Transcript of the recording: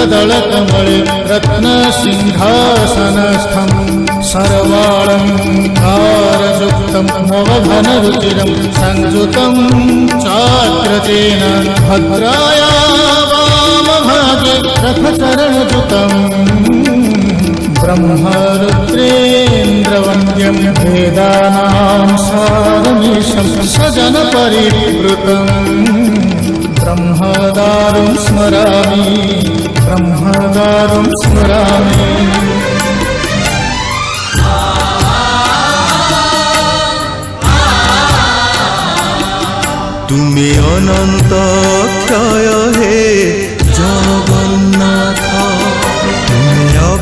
कदळकमले रत्नसिंहासनस्थं सर्वालङ्कारयुक्तं मोहघनरुचिरं संयुतं चाग्रजेन भद्राया वामभागे रथचरणयुतं ब्रह्मरुद्रेन्द्रवन्द्यं वेदानां सारमीशं सजनपरिवृतं ब्रह्मदारुं स्मरामि ब्रह्मदारुं स्मरामि।